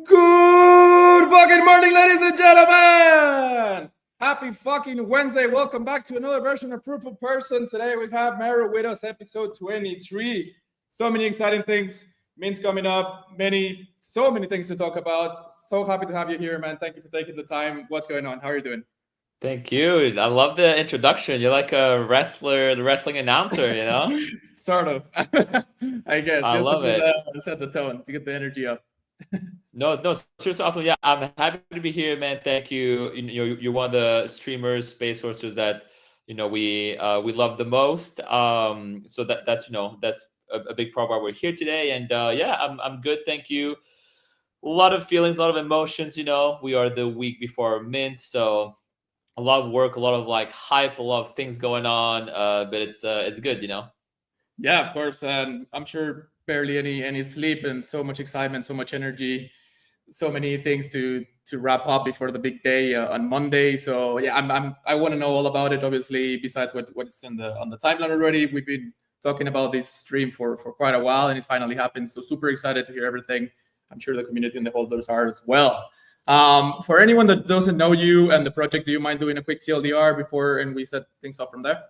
Good fucking morning, ladies and gentlemen! Happy fucking Wednesday. Welcome back to another version of Proof of Person. Today we have Mero with us, episode 23. So many exciting things. Mint's coming up. So many things to talk about. So happy to have you here, man. Thank you for taking the time. What's going on? How are you doing? Thank you. I love the introduction. You're like a wrestler, the wrestling announcer, you know? Sort of. I guess. I Just love to it. set the tone, to get the energy up. No, seriously awesome. Yeah, I'm happy to be here, man. Thank you. You're one of the streamers, space horses that we love the most. So that's that's a big part why we're here today. And yeah, I'm good. Thank you. A lot of feelings, a lot of emotions. We are the week before Mint, so a lot of work, a lot of like hype, a lot of things going on. But it's good, Yeah, of course. And I'm sure barely any sleep and so much excitement, so much energy, so many things to wrap up before the big day on Monday. So yeah, I want to know all about it. Obviously, besides what's on the timeline already, we've been talking about this stream for quite a while, and it finally happened. So super excited to hear everything. I'm sure the community and the holders are as well. For anyone that doesn't know you and the project, do you mind doing a quick TLDR before and we set things up from there?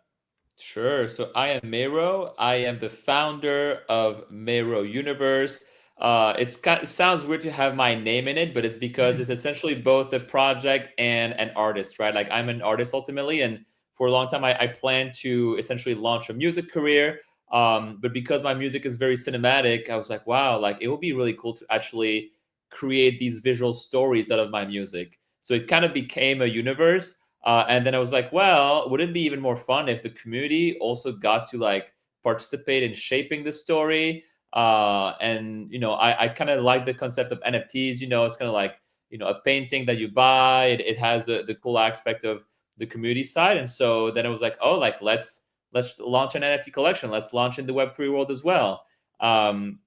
Sure. So I am Mero. I am the founder of Mero Universe. It sounds weird to have my name in it, but it's because it's essentially both a project and an artist, right? Like I'm an artist ultimately, and for a long time I plan to essentially launch a music career. But because my music is very cinematic, I was like, wow, like it would be really cool to actually create these visual stories out of my music. So it kind of became a universe. And then I was like, well, would it be even more fun if the community also got to like participate in shaping the story? And I kind of like the concept of NFTs. It's kind of like a painting that you buy. It has the cool aspect of the community side. And so then I was like, oh, like let's launch an NFT collection. Let's launch in the Web3 world as well. And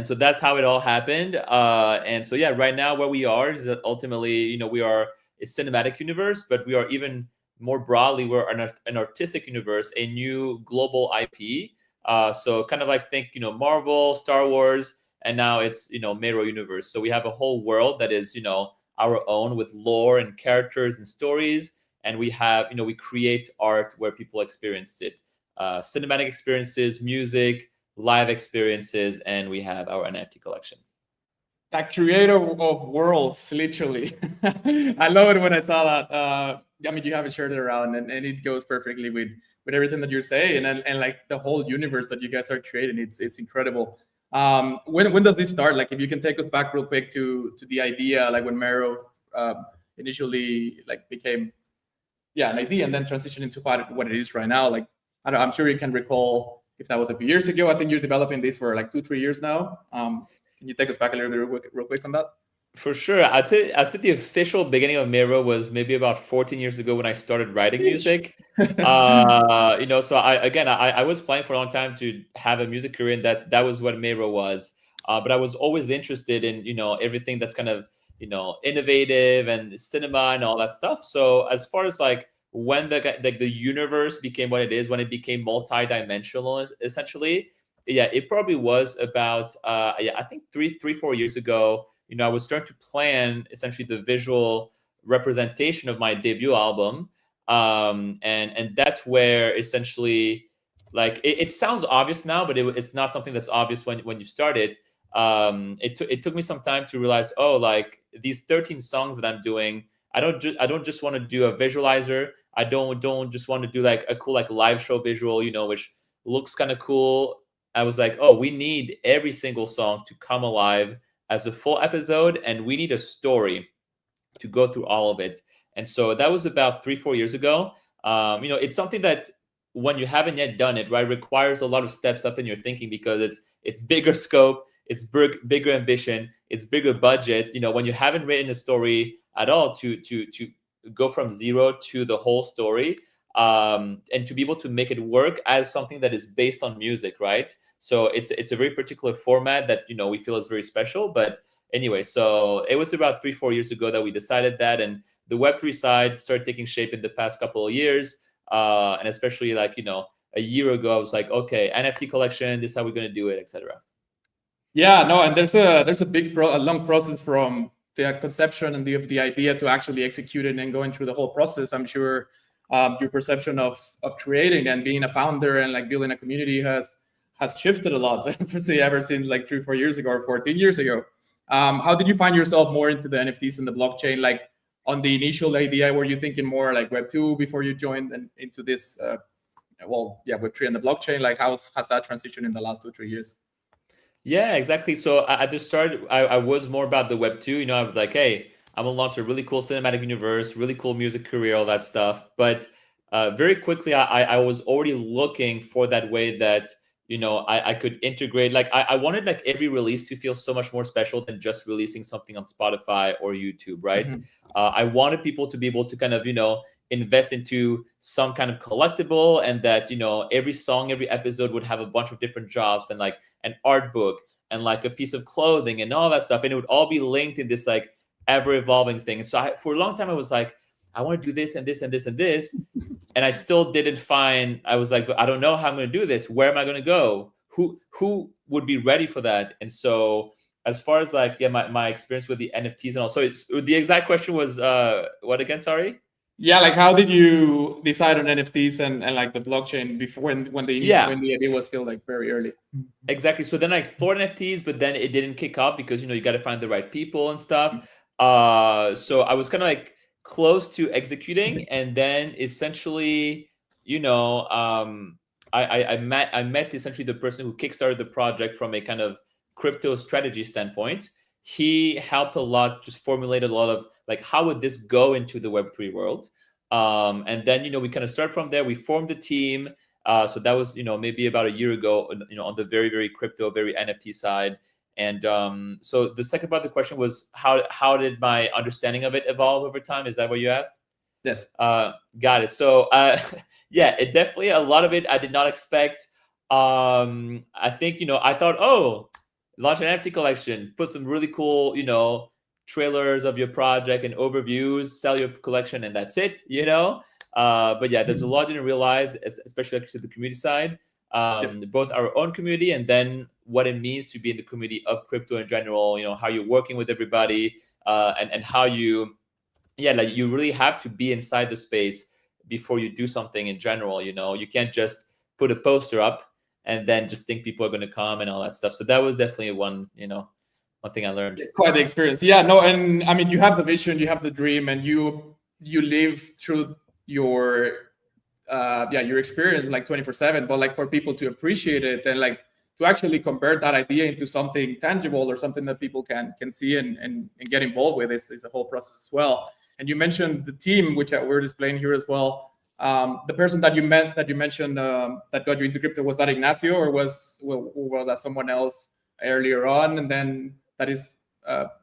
so that's how it all happened. And so yeah, right now where we are is that ultimately, we are a cinematic universe, but we are even more broadly, we're an artistic universe, a new global IP. So kind of like think, Marvel, Star Wars, and now it's, Mero universe. So we have a whole world that is, our own with lore and characters and stories. And we have, we create art where people experience it, cinematic experiences, music, live experiences, and we have our NFT collection. That creator of worlds, literally. I love it when I saw that. I mean, you have it shared around, and it goes perfectly with everything that you're saying, and like the whole universe that you guys are creating. It's incredible. When does this start? Like, if you can take us back real quick to the idea, like when Mero initially like became an idea, and then transitioned into what it is right now. Like, I'm sure you can recall if that was a few years ago. I think you're developing this for like 2-3 years now. Can you take us back a little bit real quick on that? For sure. I'd say the official beginning of Mero was maybe about 14 years ago when I started writing music. So I was playing for a long time to have a music career, and that was what Mero was. But I was always interested in, everything that's kind of, innovative and cinema and all that stuff. So as far as like when the universe became what it is, when it became multi-dimensional, essentially, yeah, it probably was about I think 4 years ago. I was starting to plan essentially the visual representation of my debut album, and that's where essentially, like, it sounds obvious now, but it's not something that's obvious when you start it. It took me some time to realize, oh, like these 13 songs that I'm doing, I don't just want to do a visualizer. I don't just want to do like a cool like live show visual, which looks kind of cool. I was like, oh, we need every single song to come alive as a full episode, and we need a story to go through all of it. And so that was about 3-4 years ago. It's something that when you haven't yet done it, right, requires a lot of steps up in your thinking because it's bigger scope, it's bigger ambition, it's bigger budget. When you haven't written a story at all, to go from zero to the whole story, and to be able to make it work as something that is based on music, right? So it's a very particular format that we feel is very special. But anyway, so it was about 3-4 years ago that we decided that, and the Web3 side started taking shape in the past couple of years, and especially a year ago, I was like, okay, NFT collection, this is how we're going to do it, etc. Yeah, no, and there's a long process from the conception and the idea to actually execute it and going through the whole process. I'm sure your perception of creating and being a founder and like building a community has shifted a lot, obviously, ever since like 3-4 years ago or 14 years ago. How did you find yourself more into the NFTs and the blockchain? Like on the initial idea, were you thinking more like Web 2 before you joined and into this? Web 3 and the blockchain. Like how has that transitioned in the last 2-3 years? Yeah, exactly. So at the start, I was more about the Web 2. I was like, hey, I'm gonna launch a really cool cinematic universe, really cool music career, all that stuff. But very quickly, I was already looking for that way that I could integrate. Like I wanted like every release to feel so much more special than just releasing something on Spotify or YouTube, right? Mm-hmm. I wanted people to be able to kind of invest into some kind of collectible, and that every song, every episode would have a bunch of different jobs, and like an art book and like a piece of clothing and all that stuff, and it would all be linked in this like ever evolving thing. And so for a long time I was like, I want to do this and this and this and this, and I still didn't find. I was like, I don't know how I'm going to do this. Where am I going to go? Who would be ready for that? And so as far as like my experience with the NFTs and all, so the exact question was what again? Sorry. Yeah, like how did you decide on NFTs and like the blockchain before when the idea was still like very early? Exactly. So then I explored NFTs, but then it didn't kick off because you got to find the right people and stuff. So I was kind of like close to executing, and then essentially, I met essentially the person who kickstarted the project from a kind of crypto strategy standpoint. He helped a lot, just formulated a lot of like, how would this go into the Web3 world? And then we kind of start from there. We formed a team. So that was maybe about a year ago, on the very, very crypto, very NFT side. And so the second part of the question was how did my understanding of it evolve over time? Is that what you asked? Yes. Got it. So yeah, it definitely, a lot of it I did not expect. I think I thought, oh, launch an NFT collection, put some really cool trailers of your project and overviews, sell your collection, and that's it. But yeah, there's a lot I didn't realize, especially like to the community side, both our own community and then what it means to be in the community of crypto in general. How you're working with everybody, and how you really have to be inside the space before you do something in general. You can't just put a poster up and then just think people are going to come and all that stuff. So that was definitely one thing I learned. Quite the experience. Yeah, no, and I mean, you have the vision, you have the dream, and you live through your your experience like 24/7. But like for people to appreciate it and like to actually convert that idea into something tangible or something that people can see and get involved with is a whole process as well. And you mentioned the team, which we're displaying here as well. The person that you mentioned that got you into crypto, was that Ignacio, or was that someone else earlier on, and then that is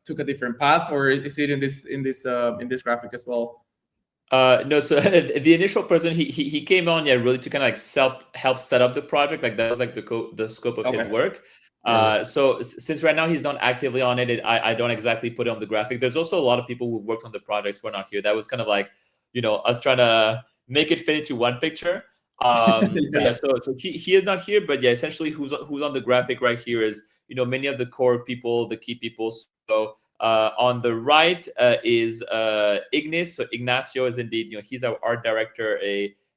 took a different path, or is it in this graphic as well? No, so the initial person, he came on, really to kind of like help set up the project. Like that was like the scope of his work. So since right now he's not actively on it, I don't exactly put it on the graphic. There's also a lot of people who worked on the projects who are not here. That was kind of like us trying to make it fit into one picture. But yeah, so he is not here, but yeah, essentially who's on the graphic right here is many of the core people, the key people. So on the right is Ignis. So Ignacio is indeed, he's our art director,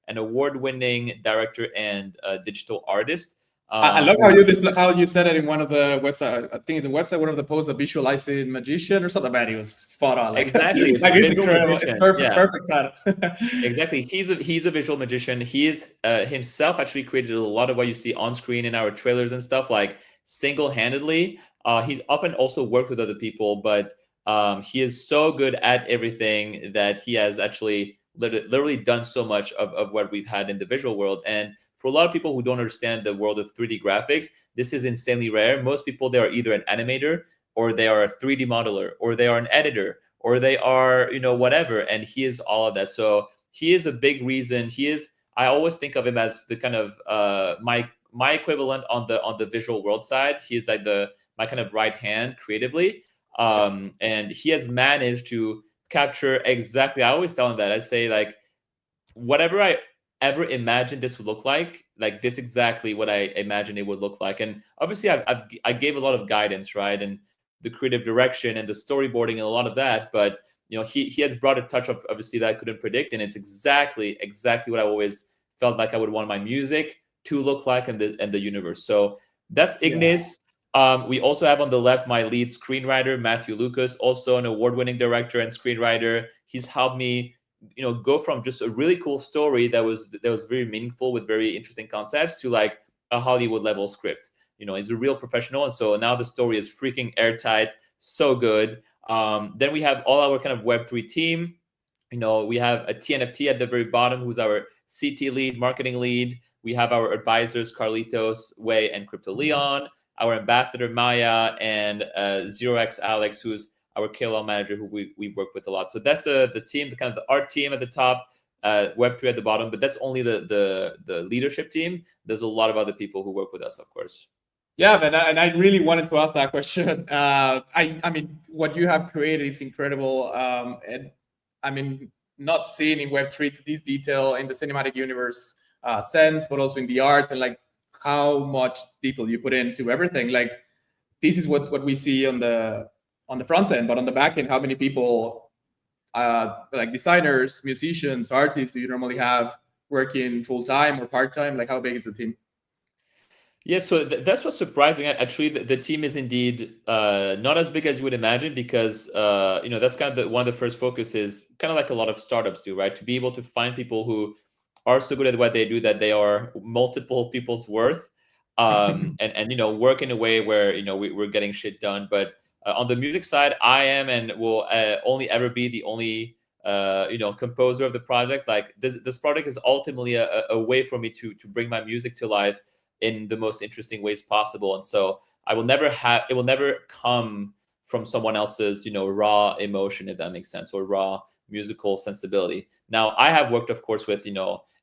an award-winning director and digital artist. I love how you said it in one of the website. I think it's the website, one of the posts, a visualizing magician or something. Man, he was spot on. Like, exactly, like it's incredible. Magician. It's perfect, perfect title. Exactly, he's a visual magician. He is himself actually created a lot of what you see on screen in our trailers and stuff, like single-handedly. He's often also worked with other people, but he is so good at everything that he has actually literally done so much of what we've had in the visual world. And for a lot of people who don't understand the world of 3D graphics, this is insanely rare. Most people, they are either an animator, or they are a 3D modeler, or they are an editor, or they are, whatever. And he is all of that. So he is a big reason. I always think of him as the kind of my equivalent on the visual world side. He is like my kind of right hand creatively. And he has managed to capture exactly, I always tell him that, I say, like, whatever I ever imagined this would look like this exactly what I imagined it would look like. And obviously I gave a lot of guidance, right? And the creative direction and the storyboarding and a lot of that, but he has brought a touch of, obviously, that I couldn't predict, and it's exactly what I always felt like I would want my music to look like in the universe. So that's Ignis. We also have on the left my lead screenwriter, Matthew Lucas, also an award-winning director and screenwriter. He's helped me, go from just a really cool story that was very meaningful with very interesting concepts to like a Hollywood level script. He's a real professional, and so now the story is freaking airtight, so good. Then we have all our kind of Web3 team. We have a TNFT at the very bottom, who's our CT lead, marketing lead. We have our advisors, Carlitos, Wei, and Crypto Leon. Our ambassador, Maya, and 0x Alex, who's our KOL manager, who we work with a lot. So that's the team, the kind of the art team at the top, Web3 at the bottom. But that's only the leadership team. There's a lot of other people who work with us, of course. Yeah, man, and I really wanted to ask that question. I mean, what you have created is incredible, and I mean, not seen in Web3 to this detail in the cinematic universe sense, but also in the art, and like how much detail you put into everything. Like this is what we see on the front end, but on the back end, how many people, like designers, musicians, artists, do you normally have working full time or part time? Like how big is the team? Yeah, so that's what's surprising. Actually, the team is indeed not as big as you would imagine, because that's kind of one of the first focuses, kind of like a lot of startups do, right? To be able to find people who are so good at what they do that they are multiple people's worth, and work in a way where we're getting shit done. But on the music side, I am and will only ever be the only composer of the project. Like this project is ultimately a way for me to bring my music to life in the most interesting ways possible. And so it will never come from someone else's, raw emotion, if that makes sense, or raw musical sensibility. Now, I have worked, of course, with,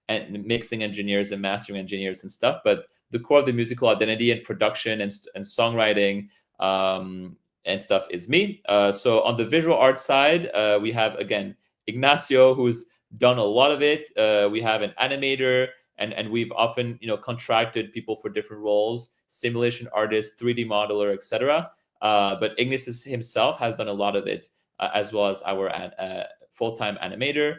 and mixing engineers and mastering engineers and stuff, but the core of the musical identity and production and songwriting and stuff is me. So on the visual art side, we have, again, Ignacio, who's done a lot of it. We have an animator, and we've often contracted people for different roles, simulation artist, 3D modeler, etc. But Ignis himself has done a lot of it, as well as our full-time animator.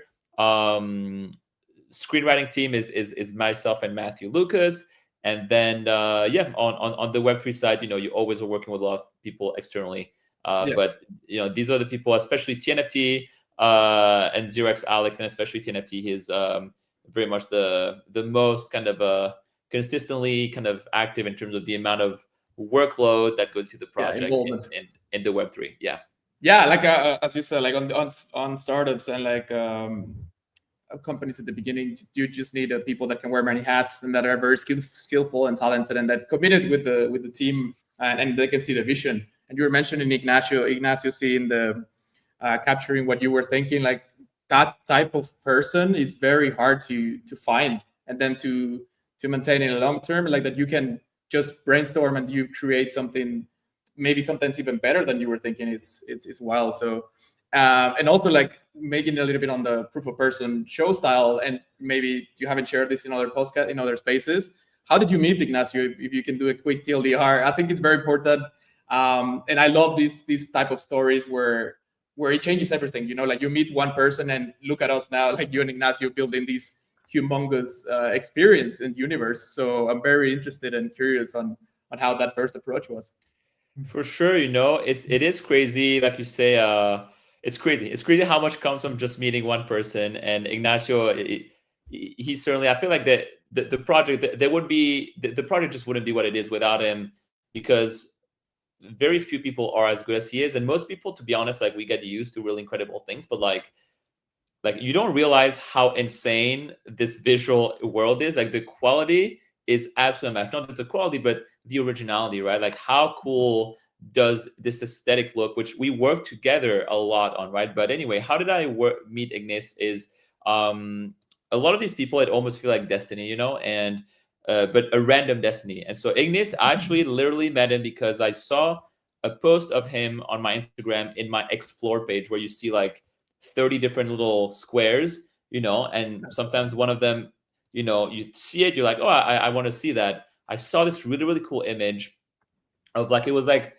Screenwriting team is myself and Matthew Lucas. And then on the Web3 side, you always are working with a lot of people externally. But these are the people, especially TNFT and 0x Alex, and especially TNFT. He's very much the most kind of consistently kind of active in terms of the amount of workload that goes to the project in the Web3. Yeah, like as you said, like on startups and like companies at the beginning, you just need people that can wear many hats and that are very skillful and talented, and that committed with the team, and they can see the vision. And you were mentioning Ignacio seeing the capturing what you were thinking. Like that type of person is very hard to find, and then to maintain in a long term, like that you can just brainstorm and you create something maybe sometimes even better than you were thinking. It's wild. So and also like making a little bit on the proof of person show style, and maybe you haven't shared this in other podcasts, in other spaces. How did you meet Ignacio? If you can do a quick TLDR, I think it's very important. And I love these type of stories where it changes everything. Like you meet one person and look at us now, like you and Ignacio building these humongous experience and universe. So I'm very interested and curious on how that first approach was. For sure, it is crazy, like you say. It's crazy how much comes from just meeting one person. And Ignacio, he certainly, I feel like the project, the project just wouldn't be what it is without him, because very few people are as good as he is. And most people, to be honest, like we get used to really incredible things, but like like you don't realize how insane this visual world is. Like the quality is absolutely matched. Not just the quality, but the originality, right? Like how cool does this aesthetic look, which we work together a lot on, right? But anyway, how did I meet Ignis is um a lot of these people, it almost feel like destiny, you know, and but a random destiny. And so Ignis, I actually literally met him because I saw a post of him on my Instagram in my explore page where you see like 30 different little squares, you know, and That's sometimes one of them, you know, you see it, you're like, oh, I want to see that. I saw this really, really cool image of like, it was like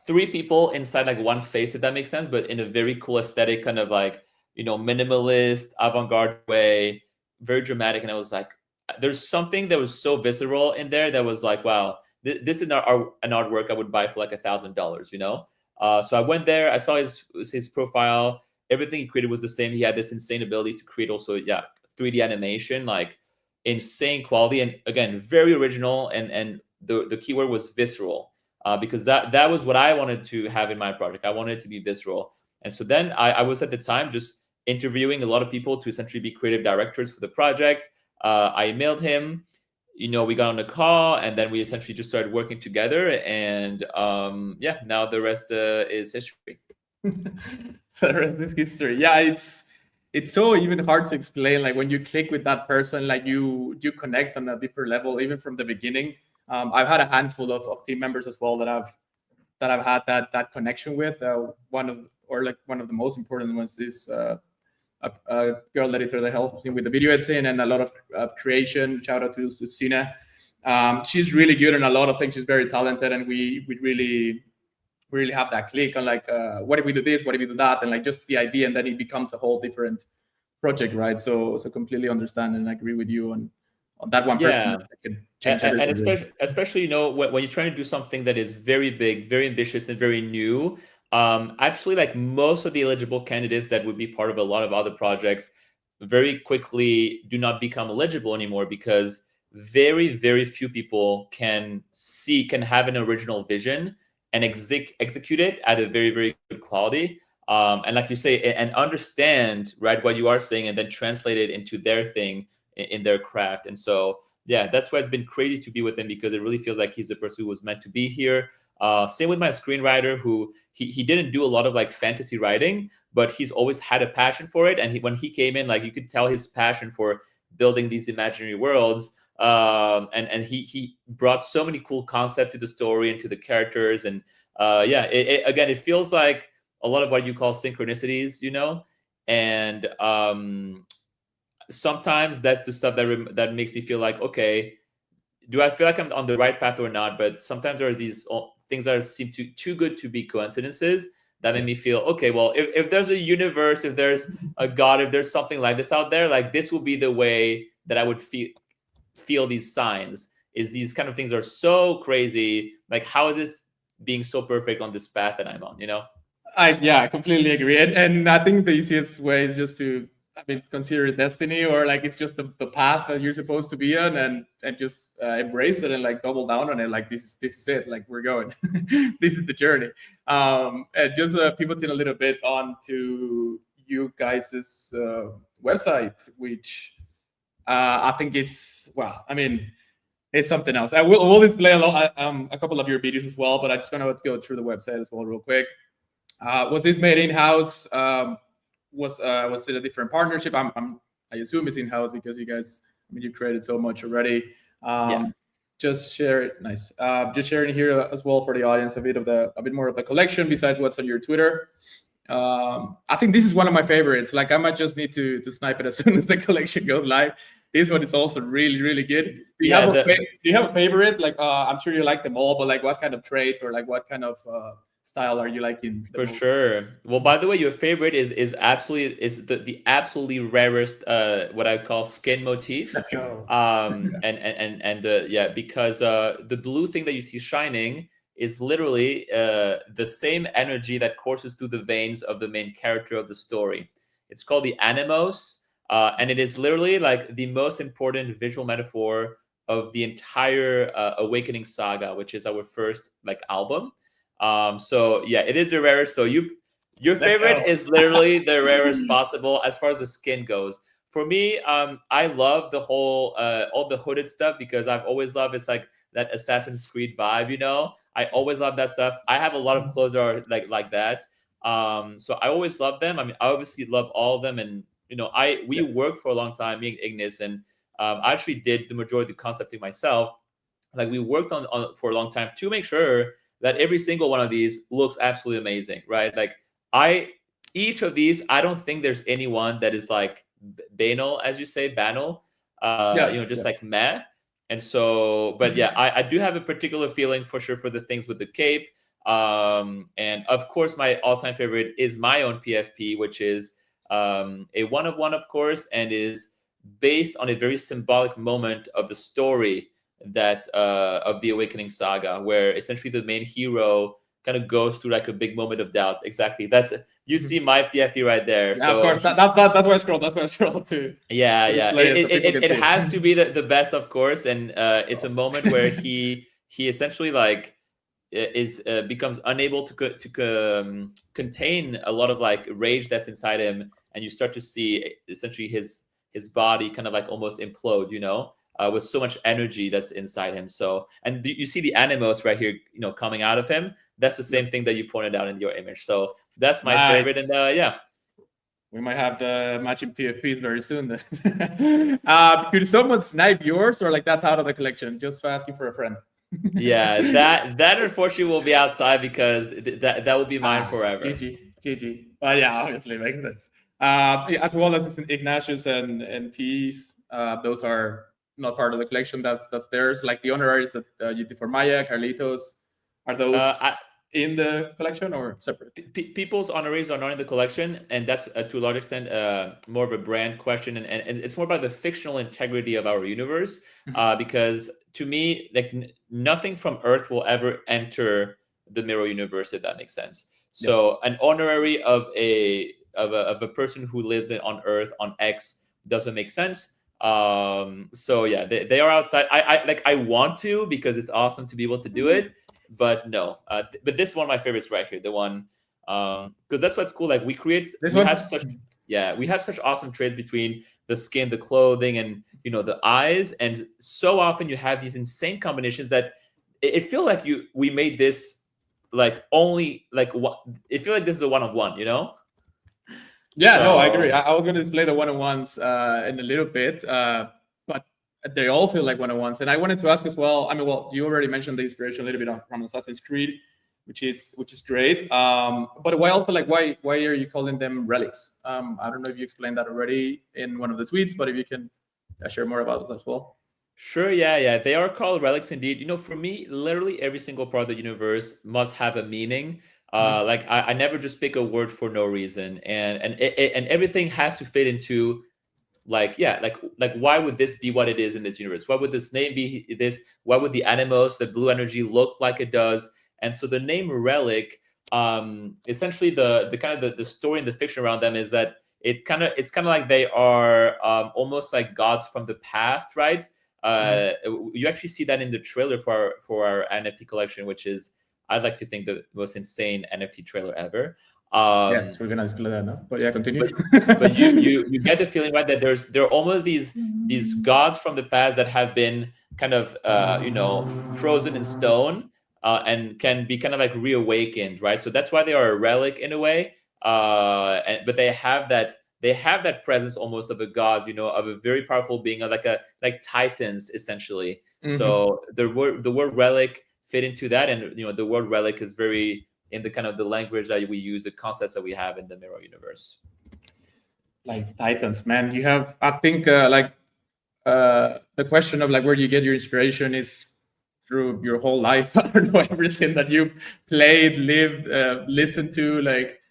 three people inside like one face, if that makes sense, but in a very cool aesthetic, kind of like, you know, minimalist, avant-garde way, very dramatic. And I was like, there's something that was so visceral in there that was like, wow, this is an artwork I would buy for like $1,000, you know? So I went there, I saw his profile. Everything he created was the same. He had this insane ability to create also, yeah, 3D animation, like insane quality, and again, very original. And the keyword was visceral, because that was what I wanted to have in my project. I wanted it to be visceral. And so then I was at the time just interviewing a lot of people to essentially be creative directors for the project. I emailed him, you know, we got on a call, and then we essentially just started working together. And yeah, now the rest is history. So the rest is history. Yeah, it's so even hard to explain. Like when you click with that person, like you connect on a deeper level, even from the beginning. I've had a handful of team members as well that I've had that connection with. One of the most important ones is a girl editor that helps me with the video editing and a lot of creation. Shout out to Sina. She's really good in a lot of things. She's very talented, and we really have that click on like what if we do this, what if we do that, and like just the idea, and then it becomes a whole different project, right? So completely understand and agree with you on that one person Yeah. that could change everything. And especially, you know, when you're trying to do something that is very big, very ambitious, and very new, actually, like most of the eligible candidates that would be part of a lot of other projects very quickly do not become eligible anymore, because very few people can have an original vision and execute it at a very good quality. And like you say, and understand, right, what you are saying, and then translate it into their thing in their craft. And so yeah, that's why it's been crazy to be with him, because it really feels like he's the person who was meant to be here. Same with my screenwriter, who he didn't do a lot of like fantasy writing, but he's always had a passion for it. And when he came in, like you could tell his passion for building these imaginary worlds. And he brought so many cool concepts to the story and to the characters. And yeah, again, it feels like a lot of what you call synchronicities, you know. And sometimes that's the stuff that makes me feel like, okay, do I feel like I'm on the right path or not? But sometimes there are these things that seem too good to be coincidences that make me feel, okay, well, if there's a universe, if there's a God, if there's something like this out there, like this will be the way that I would feel these signs. Is these kind of things are so crazy. Like, how is this being so perfect on this path that I'm on, you know? I completely agree, and I think the easiest way is just to, I mean, consider it destiny, or like it's just the path that you're supposed to be on, and just embrace it and like double down on it. Like this is it. Like we're going. This is the journey. And just pivoting a little bit onto you guys' website, which I think is, well, I mean, it's something else. We'll display a couple of your videos as well, but I just want to go through the website as well real quick. Was this made in house? Was it a different partnership? I assume it's in house because you guys, I mean, you created so much already. Yeah. Just share it. Nice. Just sharing here as well for the audience a bit more of the collection besides what's on your Twitter. I think this is one of my favorites. Like I might just need to snipe it as soon as the collection goes live. This one is also really good. Do you have a favorite? Like I'm sure you like them all, but like what kind of trait or like what kind of style are you liking the For most? sure. Well, by the way, your favorite is absolutely is the absolutely rarest what I call skin motif. Let's go. And the yeah, because the blue thing that you see shining is literally the same energy that courses through the veins of the main character of the story. It's called the animos, and it is literally like the most important visual metaphor of the entire Awakening saga, which is our first like album. So yeah, it is the rarest. So Your Let's favorite go. is literally the rarest possible as far as the skin goes. For me, I love the whole all the hooded stuff because I've always loved it's like that Assassin's Creed vibe, you know. I always love that stuff. I have a lot of clothes that are like that. So I always love them. I mean, I obviously love all of them, and we Yeah. worked for a long time, me and Ignis, and I actually did the majority of the concepting myself. Like we worked on for a long time to make sure that every single one of these looks absolutely amazing, right? Like I each of these, I don't think there's anyone that is like banal, as you say, banal. Yeah. Just Yeah. like meh. And so, but yeah, I do have a particular feeling for sure for the things with the cape. And of course, my all-time favorite is my own PFP, which is a one of one, of course, and is based on a very symbolic moment of the story that of the Awakening saga, where essentially the main hero kind of goes through like a big moment of doubt. Exactly. That's you see my PFP right there. Yeah, of So course. That's why I scroll. That's why I scroll yeah, to yeah. display it so people can It see has to it. be the best, of course, and it's a Yes. moment where he essentially like is becomes unable to contain a lot of like rage that's inside him, and you start to see essentially his body kind of like almost implode, with so much energy that's inside him. So, and you see the animos right here, coming out of him. That's the Yep. same thing that you pointed out in your image. So that's my favorite, and Nice. yeah. We might have the matching PFPs very soon then. Could someone snipe yours, or like that's out of the collection? Just for asking for a friend. Yeah, that unfortunately will be outside because that will be mine forever. GG. Yeah, obviously makes sense. Yeah, as well as Ignatius and T's, those are not part of the collection. That's theirs. Like the honoraries that you did for Maya, Carlitos, are those I, in the collection or separate? People's honoraries are not in the collection, and that's to a large extent more of a brand question, and it's more about the fictional integrity of our universe. Because to me, like nothing from Earth will ever enter the Mirror universe, if that makes sense. Yep. So an honorary of a person who lives on Earth on X doesn't make sense. So yeah, they are outside. I want to because it's awesome to be able to do it, but no. But this is one of my favorites right here. The one because that's what's cool. Like we have such awesome trades between the skin, the clothing, and the eyes. And so often you have these insane combinations that it feel like we made this like only like what it feel like this is a one of one. Yeah, no, I So agree. I was going to display the one-on-ones in a little bit, but they all feel like one-on-ones. And I wanted to ask as well. I mean, well, you already mentioned the inspiration a little bit from Assassin's Creed, which is great. But why also like why are you calling them relics? I don't know if you explained that already in one of the tweets, but if you can share more about it as well. Sure, yeah. They are called relics indeed. For me, literally every single part of the universe must have a meaning. Like I never just pick a word for no reason, and everything has to fit into like why would this be what it is in this universe? Why would this name be this? Why would the animos, the blue energy, look like it does? And so the name relic, essentially the kind of the story and the fiction around them is that it's kind of like they are almost like gods from the past, right? You actually see that in the trailer for our NFT collection, which is I'd like to think the most insane NFT trailer ever. Yes, we're gonna display that now. But yeah, continue. But you get the feeling, right, that there are almost these gods from the past that have been kind of frozen in stone and can be kind of like reawakened, right? So that's why they are a relic in a way. But they have that presence almost of a god, of a very powerful being, like titans essentially. So the word relic fit into that, and the word relic is very in the kind of the language that we use, the concepts that we have in the Mirror universe. Like titans, man. You have, I think, the question of like where do you get your inspiration is through your whole life. I don't know, everything that you played, lived, listened to, like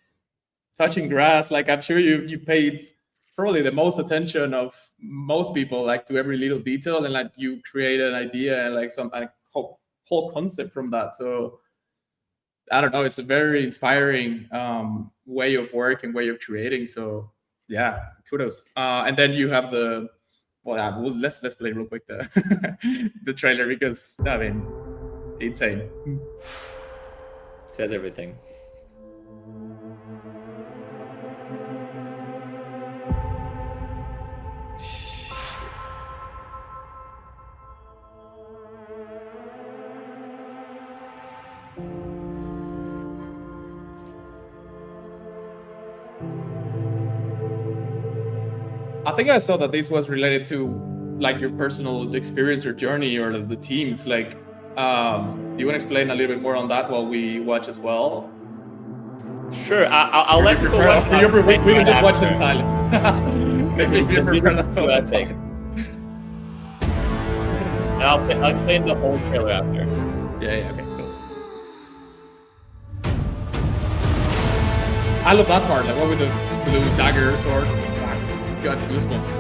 touching grass. Like I'm sure you paid probably the most attention of most people, like to every little detail, and like you create an idea and like some like whole concept from that. So I don't know, it's a very inspiring way of work and way of creating. So yeah, kudos. And then you have the let's play real quick the the trailer, because I mean, insane. Says everything. think I saw that this was related to like your personal experience or journey or the teams. Like, do you want to explain a little bit more on that while we watch as well? Sure, I'll let people watch. We can just watch in silence. Maybe if you The prefer music that, is so too that's epic. fine. And I'll explain the whole trailer after. Yeah, okay, cool. I love that part, like what with the blue dagger sword. Got goosebumps.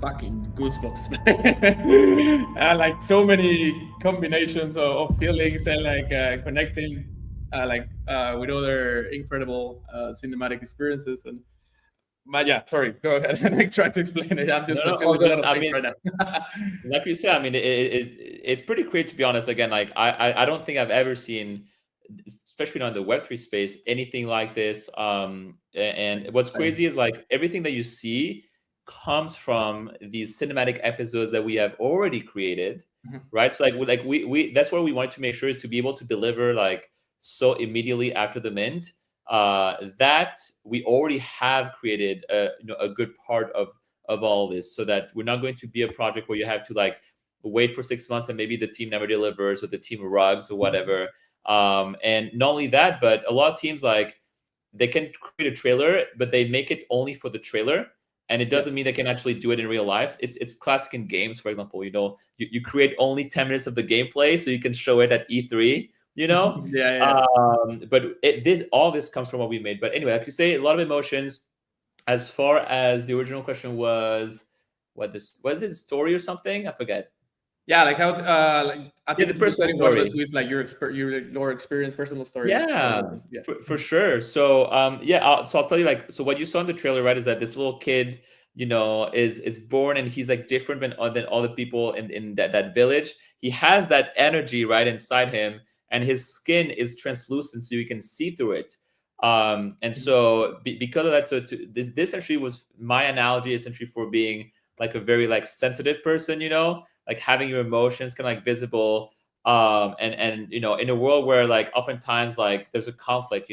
Fucking goosebumps. Like so many combinations of feelings and like connecting with other incredible cinematic experiences. And but yeah, sorry, go ahead and try to explain it. I'm just No, all feeling a lot good. of I things mean, right now. like you said, I mean, it's pretty great to be honest. Again, like I don't think I've ever seen, especially not in the Web3 space, anything like this. And what's crazy is like everything that you see comes from these cinematic episodes that we have already created, right? So like we that's what we wanted to make sure is to be able to deliver like so immediately after the mint. That we already have created a good part of all this, so that we're not going to be a project where you have to like wait for 6 months and maybe the team never delivers or the team rugs or whatever. And not only that, but a lot of teams like they can create a trailer, but they make it only for the trailer. And it doesn't mean they can actually do it in real life. It's classic in games, for example. You create only 10 minutes of the gameplay so you can show it at E3. Yeah. But all this comes from what we made. But anyway, like you say, a lot of emotions. As far as the original question was, was it story or something? I forget. Yeah, like how like I think the personal one of the story. tweets like your experience, personal story. Yeah, for sure. So so I'll tell you, like, so what you saw in the trailer, right, is that this little kid, is born, and he's like different than all the people in that village. He has that energy right inside him, and his skin is translucent, so you can see through it. And so because of that, so this actually was my analogy essentially for being like a very like sensitive person, like having your emotions kind of like visible. And in a world where like oftentimes like there's a conflict,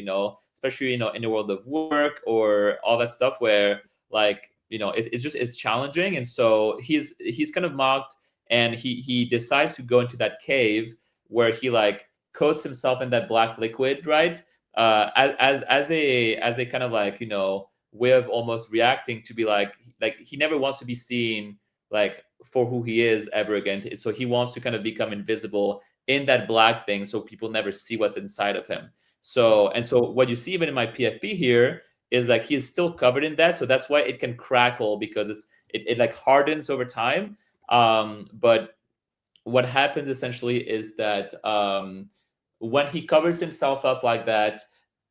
especially in the world of work or all that stuff where like it's challenging. And so he's kind of mocked, and he decides to go into that cave where he like coats himself in that black liquid, right? As a kind of like way of almost reacting to be like he never wants to be seen like for who he is ever again. So he wants to kind of become invisible in that black thing, so people never see what's inside of him. So what you see even in my PFP here is like he's still covered in that. So that's why it can crackle, because it like hardens over time. But what happens essentially is that when he covers himself up like that,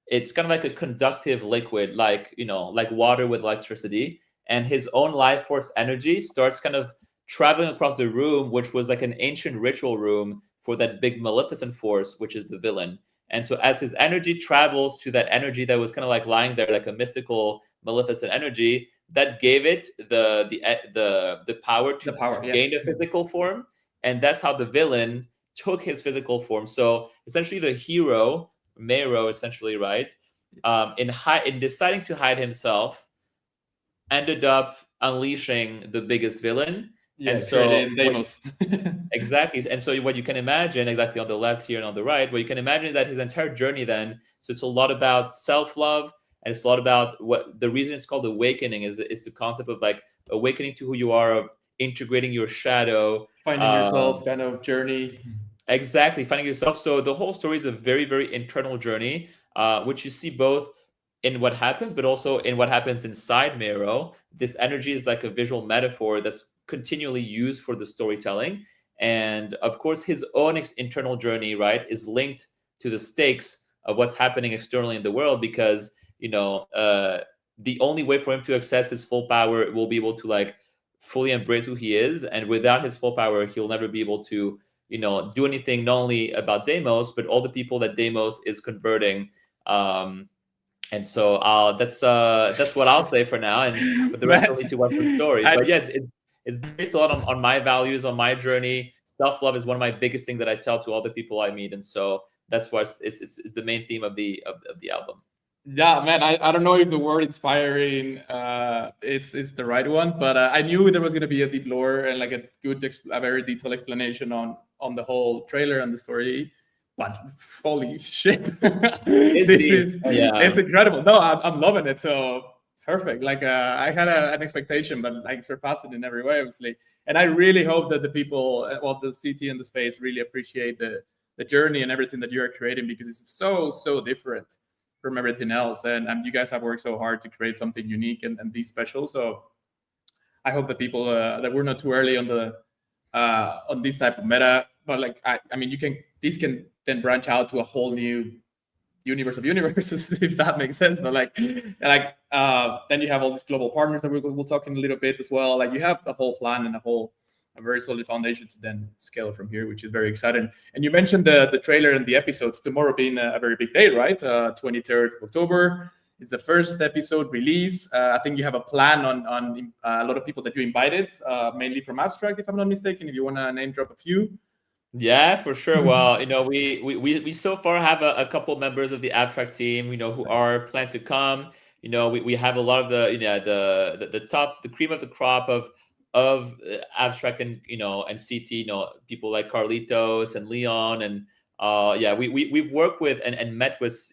it's kind of like a conductive liquid, like like water with electricity, and his own life force energy starts kind of traveling across the room, which was like an ancient ritual room for that big maleficent force, which is the villain. And so as his energy travels to that energy that was kind of like lying there, like a mystical maleficent energy, that gave it the power to gain a physical form. And that's how the villain took his physical form. So essentially the hero, Mero, essentially, right, in deciding to hide himself, ended up unleashing the biggest villain. Yeah, and so exactly. And so what you can imagine exactly on the left here and on the right, what you can imagine that his entire journey then, so it's a lot about self-love, and it's a lot about what the reason it's called awakening is the concept of like awakening to who you are, of integrating your shadow, finding yourself kind of journey. Exactly, finding yourself. So the whole story is a very, very internal journey, which you see both in what happens, but also in what happens inside Mero. This energy is like a visual metaphor that's continually used for the storytelling. And of course, his own internal journey, right, is linked to the stakes of what's happening externally in the world, because, the only way for him to access his full power will be able to like fully embrace who he is. And without his full power, he'll never be able to, do anything not only about Deimos, but all the people that Deimos is converting. And so that's what I'll say for now, and but the rest Man, will need to watch the story. I, But yeah, it's based a lot on my values, on my journey. Self-love is one of my biggest things that I tell to all the people I meet, and so that's why it's the main theme of the album. yeah, man, I don't know if the word inspiring it's the right one, but I knew there was going to be a deep lore and like a very detailed explanation on the whole trailer and the story. But holy shit, Yeah. it's incredible. No, I'm loving it. So perfect. Like I had an expectation, but like surpassed it in every way, obviously. And I really hope that the people, well, the CT and the space really appreciate the journey and everything that you are creating, because it's so different from everything else. And you guys have worked so hard to create something unique and be special. So I hope that people that we're not too early on the on this type of meta, but like I mean, this can then branch out to a whole new universe of universes, if that makes sense. But then you have all these global partners that we'll talk in a little bit as well. Like you have the whole plan and a very solid foundation to then scale from here, which is very exciting. And you mentioned the trailer and the episodes. Tomorrow being a very big day, right? 23rd of October is the first episode release. I think you have a plan on a lot of people that you invited, mainly from Abstract, if I'm not mistaken. If you want to name drop a few. Yeah, for sure. Well, we so far have a couple members of the Abstract team, who are planned to come. We have a lot of the top, the cream of the crop of Abstract and and CT, people like Carlitos and Leon, and we've worked with and met with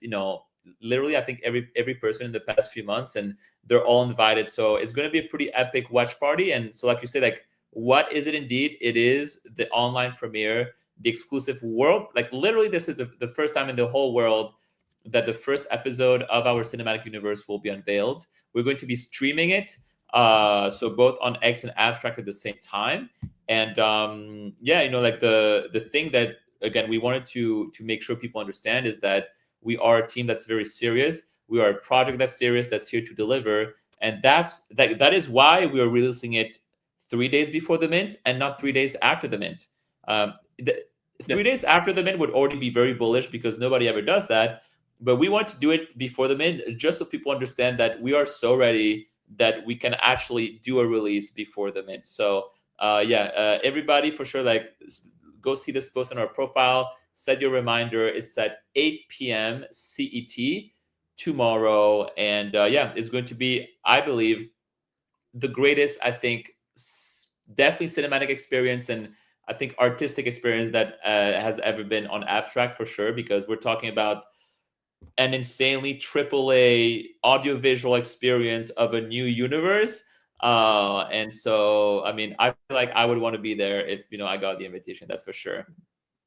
literally I think every person in the past few months, and they're all invited. So it's going to be a pretty epic watch party. And so, like you said, like, what is it indeed? It is the online premiere, the exclusive world. Like literally, this is the first time in the whole world that the first episode of our cinematic universe will be unveiled. We're going to be streaming it, so both on X and Abstract at the same time. And like the thing that again we wanted to make sure people understand is that we are a team that's very serious. We are a project that's serious, that's here to deliver, and that is why we are releasing it 3 days before the mint and not 3 days after the mint. 3 days after the mint would already be very bullish because nobody ever does that. But we want to do it before the mint just so people understand that we are so ready that we can actually do a release before the mint. So everybody for sure, like, go see this post on our profile. Set your reminder. It's at 8 p.m. CET tomorrow. And it's going to be, I believe, the greatest, I think, definitely cinematic experience and I think artistic experience that has ever been on Abstract, for sure, because we're talking about an insanely AAA audiovisual experience of a new universe. And so, I mean, I feel like I would want to be there if, I got the invitation, that's for sure.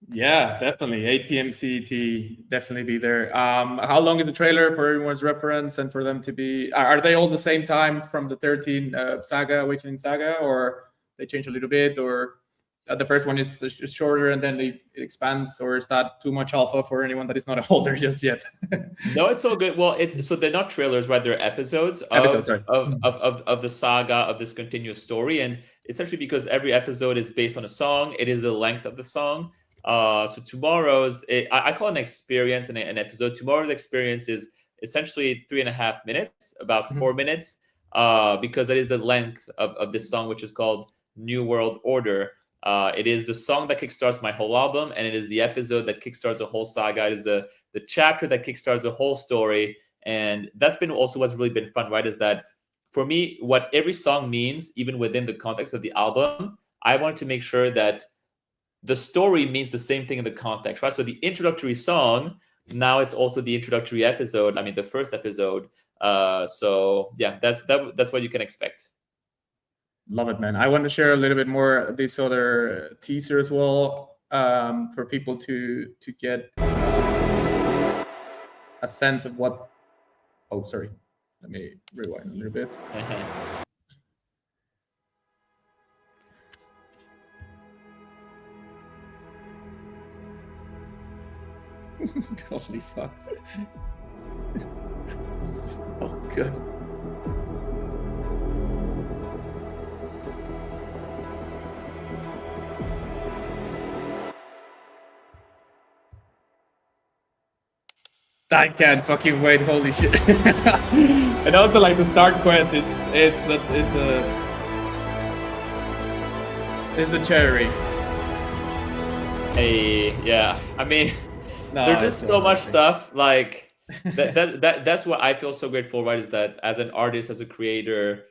Yeah, definitely. 8 p.m. CET, definitely be there. How long is the trailer for everyone's reference and for them to be? Are they all the same time from the 13 Awakening Saga, or they change a little bit, or the first one is shorter and then it expands, or is that too much alpha for anyone that is not a holder just yet? No, it's all good. Well, so they're not trailers, right? They're episodes of the saga of this continuous story, and essentially because every episode is based on a song, it is the length of the song. So tomorrow's, I call it an experience and an episode. Tomorrow's experience is essentially 3.5 minutes, about 4 minutes, because that is the length of this song, which is called New World Order. It is the song that kickstarts my whole album, and it is the episode that kickstarts the whole saga. It is the chapter that kickstarts the whole story. And that's been also what's really been fun, right? Is that for me, what every song means, even within the context of the album, I want to make sure that the story means the same thing in the context, right? So the introductory song, now it's also the introductory episode. I mean, the first episode. So yeah, that's what you can expect. Love it, man. I want to share a little bit more this other teaser as well, for people to get a sense of what Oh, sorry. Let me rewind a little bit. Holy fuck. So good. I can't fucking wait! Holy shit! And also, like the start quest, it's the cherry. Hey, yeah. I mean, No, there's just it's so much amazing. stuff. Like that's what I feel so grateful, right? Is that as an artist, as a creator,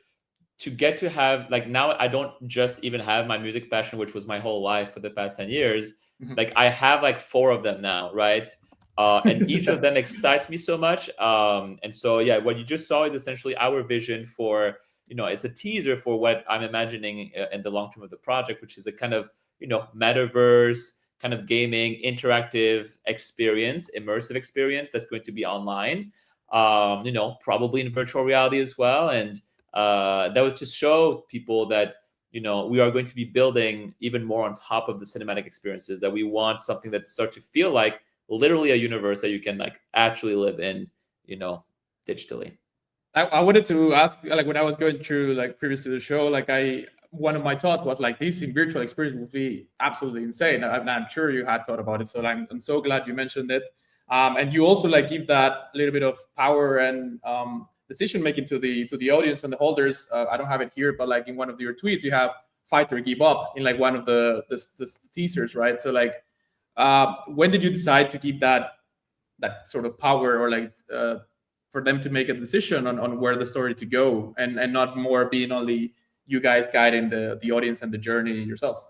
to get to have like now I don't just even have my music passion, which was my whole life for the past 10 years. Like I have like 4 of them now, right? And each of them excites me so much. And so yeah, what you just saw is essentially our vision for, it's a teaser for what I'm imagining in the long term of the project, which is a kind of, metaverse kind of gaming interactive experience, immersive experience that's going to be online, probably in virtual reality as well. And that was to show people that we are going to be building even more on top of the cinematic experiences, that we want something that starts to feel like literally a universe that you can like actually live in, digitally. I wanted to ask, like when I was going through like previous to the show, like one of my thoughts was like this in virtual experience would be absolutely insane. I'm sure you had thought about it, so I'm so glad you mentioned it. And you also like give that little bit of power and decision making to the audience and the holders. I don't have it here, but like in one of your tweets, you have fight or give up in like one of the teasers, right? So like, when did you decide to give that sort of power or like for them to make a decision on where the story to go, and not more being only you guys guiding the audience and the journey yourselves?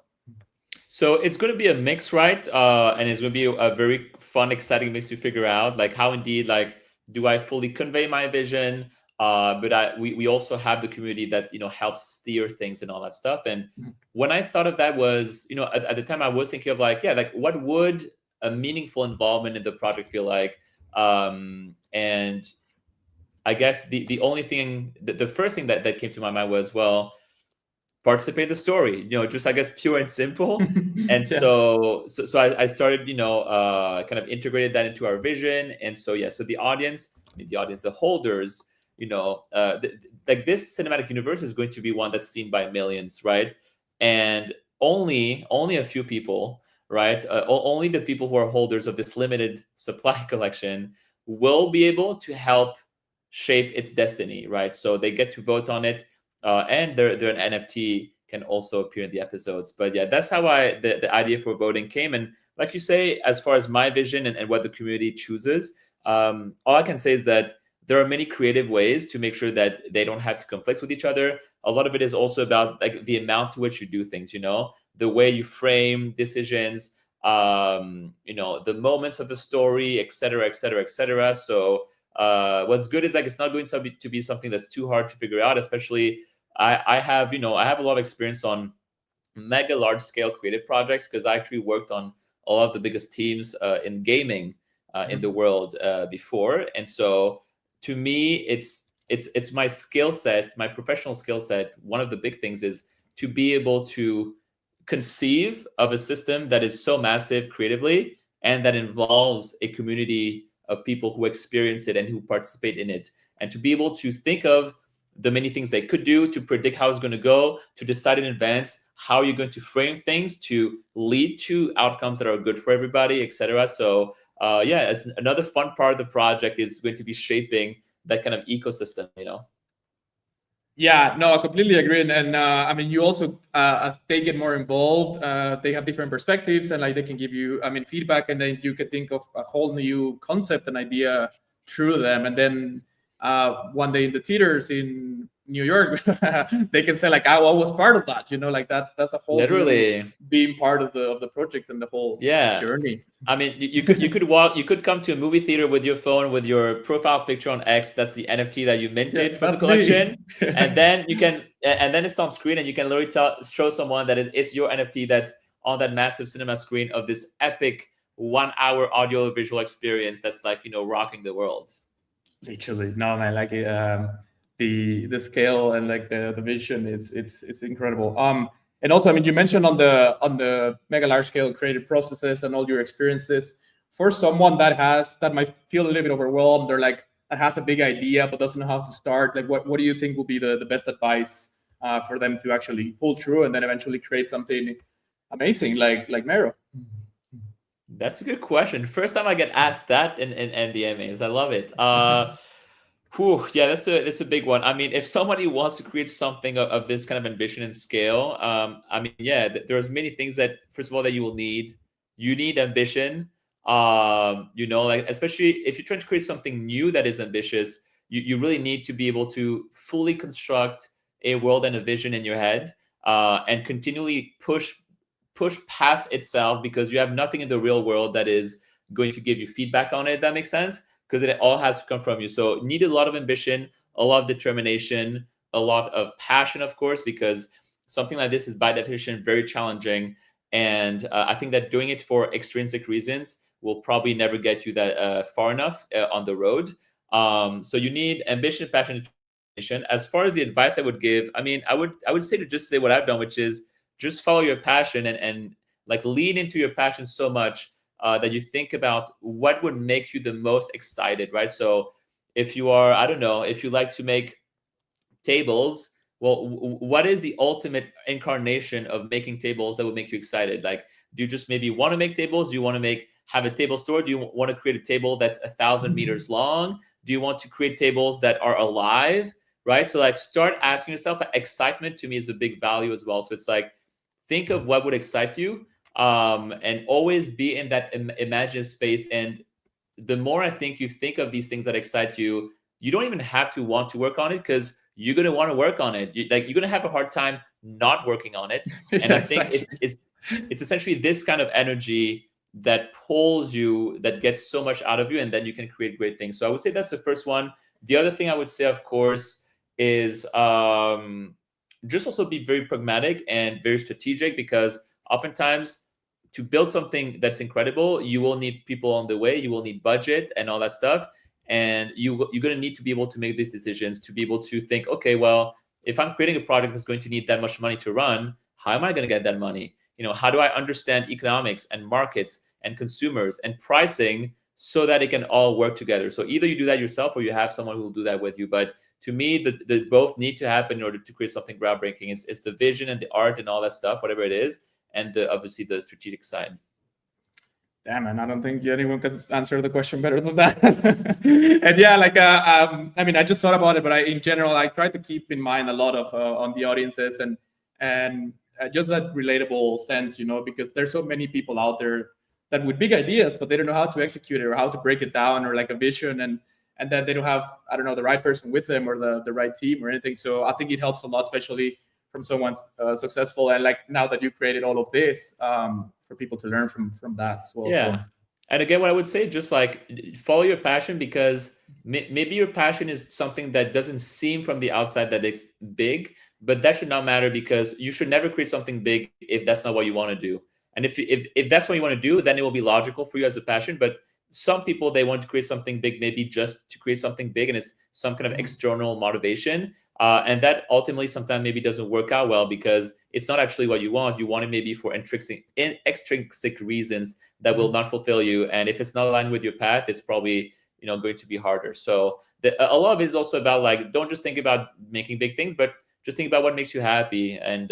So it's going to be a mix, right? And it's going to be a very fun, exciting mix to figure out, like how indeed, like, do I fully convey my vision? But we also have the community that helps steer things and all that stuff. And when I thought of that was, at the time I was thinking of like, yeah, like what would a meaningful involvement in the project feel like? And I guess the only thing, the first thing that came to my mind was, well, participate in the story, just I guess pure and simple. And Yeah. so I started, kind of integrated that into our vision. And so yeah, so the audience, the holders, like this cinematic universe is going to be one that's seen by millions, right? And only a few people, right? Only the people who are holders of this limited supply collection will be able to help shape its destiny, right? So they get to vote on it, and their NFT can also appear in the episodes. But yeah, that's how the idea for voting came. And like you say, as far as my vision and what the community chooses, all I can say is that there are many creative ways to make sure that they don't have to conflict with each other. A lot of it is also about like the amount to which you do things, the way you frame decisions, the moments of the story, et cetera, et cetera, et cetera. So what's good is like it's not going to be something that's too hard to figure out. Especially I have I have a lot of experience on mega large scale creative projects because I actually worked on a lot of the biggest teams in gaming in the world before. And so to me, it's my skill set, my professional skill set. One of the big things is to be able to conceive of a system that is so massive creatively and that involves a community of people who experience it and who participate in it, and to be able to think of the many things they could do, to predict how it's going to go, to decide in advance how you're going to frame things to lead to outcomes that are good for everybody, etc. So yeah, it's another fun part of the project is going to be shaping that kind of ecosystem, Yeah, no, I completely agree. And I mean, you also, as they get more involved, they have different perspectives and like they can give you, I mean, feedback, and then you could think of a whole new concept and idea through them. And then one day in the theaters in New York, they can say like, I was part of that, like that's a whole new literally. being part of the project and the whole Yeah. journey. I mean, you could come to a movie theater with your phone with your profile picture on X. That's the NFT that you Yeah, minted for the that's me. collection, and then and then it's on screen, and you can literally show someone that it's your NFT that's on that massive cinema screen of this epic 1 hour audio visual experience that's like rocking the world. Literally, no man, like the scale and like the vision, it's incredible. And also, I mean, you mentioned on the mega large scale creative processes and all your experiences. For someone that might feel a little bit overwhelmed, or like that has a big idea but doesn't know how to start, like what do you think will be the best advice for them to actually pull through and then eventually create something amazing like Mero? That's a good question. First time I get asked that in the MAs. I love it. Whew, yeah, that's a big one. I mean, if somebody wants to create something of this kind of ambition and scale, I mean, yeah, there's many things that first of all that you will need. You need ambition. You know, like especially if you're trying to create something new that is ambitious, you really need to be able to fully construct a world and a vision in your head, and continually push past itself, because you have nothing in the real world that is going to give you feedback on it. If that makes sense, because it all has to come from you. So need a lot of ambition, a lot of determination, a lot of passion, of course, because something like this is by definition very challenging. And I think that doing it for extrinsic reasons will probably never get you that far enough on the road. So you need ambition, passion, and determination. As far as the advice I would give, I mean, I would say to just say what I've done, which is just follow your passion and like lean into your passion so much that you think about what would make you the most excited, right? So if you are, I don't know, if you like to make tables, well, what is the ultimate incarnation of making tables that would make you excited? Like, do you just maybe want to make tables? Do you want to have a table store? Do you want to create a table that's 1,000 meters long? Do you want to create tables that are alive? Right. So like start asking yourself. Excitement to me is a big value as well. So it's like, think of what would excite you, and always be in that imaginative space. And the more I think you think of these things that excite you, you don't even have to want to work on it, because you're going to want to work on it. You're going to have a hard time not working on it. And Yeah, I think exactly. it's essentially this kind of energy that pulls you, that gets so much out of you, and then you can create great things. So I would say that's the first one. The other thing I would say, of course, is just also be very pragmatic and very strategic, because oftentimes to build something that's incredible, you will need people on the way, you will need budget and all that stuff. And you're going to need to be able to make these decisions, to be able to think, okay, well, if I'm creating a project that's going to need that much money to run, how am I going to get that money? You know, how do I understand economics and markets and consumers and pricing so that it can all work together? So either you do that yourself or you have someone who will do that with you. But to me, the both need to happen in order to create something groundbreaking. It's the vision and the art and all that stuff, whatever it is, and obviously the strategic side. Damn, man, I don't think anyone can answer the question better than that. And yeah, like, I mean, I just thought about it, but in general, I try to keep in mind a lot of on the audiences and just that relatable sense, you know, because there's so many people out there that with big ideas, but they don't know how to execute it or how to break it down, or like a vision, and then they don't have, I don't know, the right person with them or the right team or anything. So I think it helps a lot, especially from someone successful. And like now that you created all of this, for people to learn from that as well. Yeah. So. And again, what I would say, just like follow your passion, because maybe your passion is something that doesn't seem from the outside that it's big, but that should not matter, because you should never create something big if that's not what you want to do. And if that's what you want to do, then it will be logical for you as a passion. But some people, they want to create something big, maybe just to create something big, and it's some kind of external motivation. And that ultimately sometimes maybe doesn't work out well, because it's not actually what you want. You want it maybe for extrinsic reasons that will not fulfill you. And if it's not aligned with your path, it's probably, you know, going to be harder. So a lot of it is also about like, don't just think about making big things, but just think about what makes you happy. And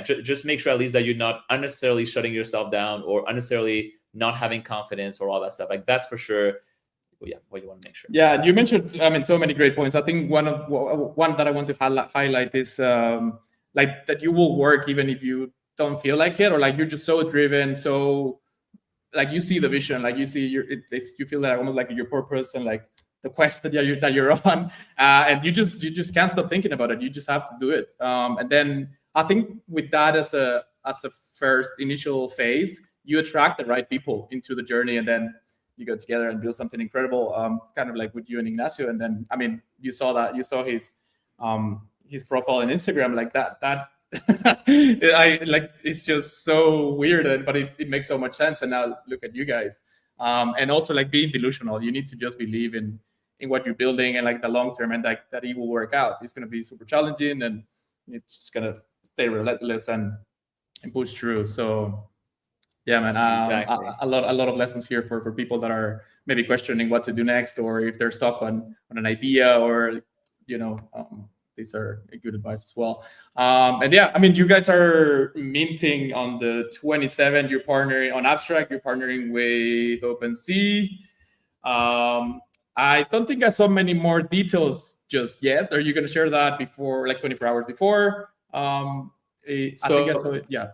just make sure at least that you're not unnecessarily shutting yourself down or unnecessarily not having confidence or all that stuff. Like that's for sure. Yeah, what you want to make sure. Yeah, you mentioned, I mean, so many great points. I think one that I want to highlight is like that you will work even if you don't feel like it, or like you're just so driven, so like you see the vision, like you see you feel that almost like your purpose and like the quest that you're on, and you just can't stop thinking about it. You just have to do it. And then I think with that as a first initial phase, you attract the right people into the journey, and then you go together and build something incredible, kind of like with you and Ignacio. And then, I mean, you saw his profile on Instagram, like that I like, it's just so weird, but it makes so much sense. And now look at you guys. And also like being delusional, you need to just believe in in what you're building and like the long term, and like that it will work out. It's going to be super challenging, and it's just going to stay relentless and push through. So yeah, man, Exactly. a lot of lessons here for people that are maybe questioning what to do next, or if they're stuck on an idea, or these are good advice as well. And yeah, I mean, you guys are minting on the 27th. You're partnering on Abstract. You're partnering with OpenSea. I don't think I saw many more details just yet. Are you going to share that before, like 24 hours before? I think I saw it. Yeah.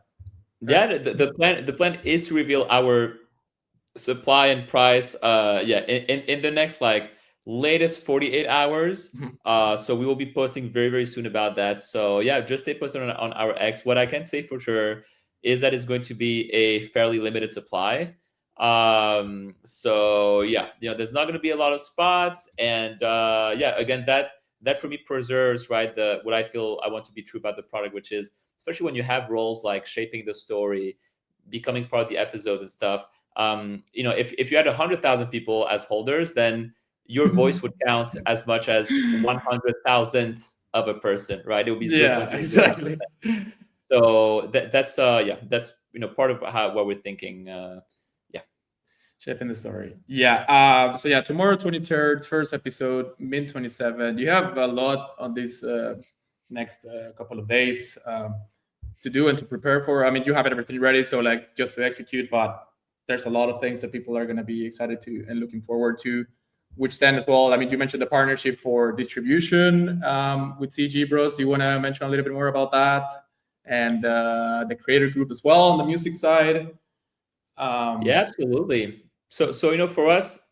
Yeah, the plan is to reveal our supply and price in the next like latest 48 hours. So we will be posting very, very soon about that. So yeah, just stay posted on our X. What I can say for sure is that it's going to be a fairly limited supply. So yeah, there's not going to be a lot of spots, and yeah, again, that for me preserves, right, the what I feel I want to be true about the product, which is, especially when you have roles like shaping the story, becoming part of the episodes and stuff. If you had 100,000 people as holders, then your voice would count as much as 100,000th of a person, right? It would be Yeah, 0.001%. exactly. So that's part of what we're thinking. Shaping the story. Yeah. So yeah, tomorrow 23rd, first episode, Min 27. You have a lot on this next couple of days to do and to prepare for. I mean, you have everything ready, so like just to execute. But there's a lot of things that people are going to be excited to and looking forward to, which then as well. I mean, you mentioned the partnership for distribution with CG Bros. Do you want to mention a little bit more about that, and the creator group as well on the music side? Yeah, absolutely. So for us,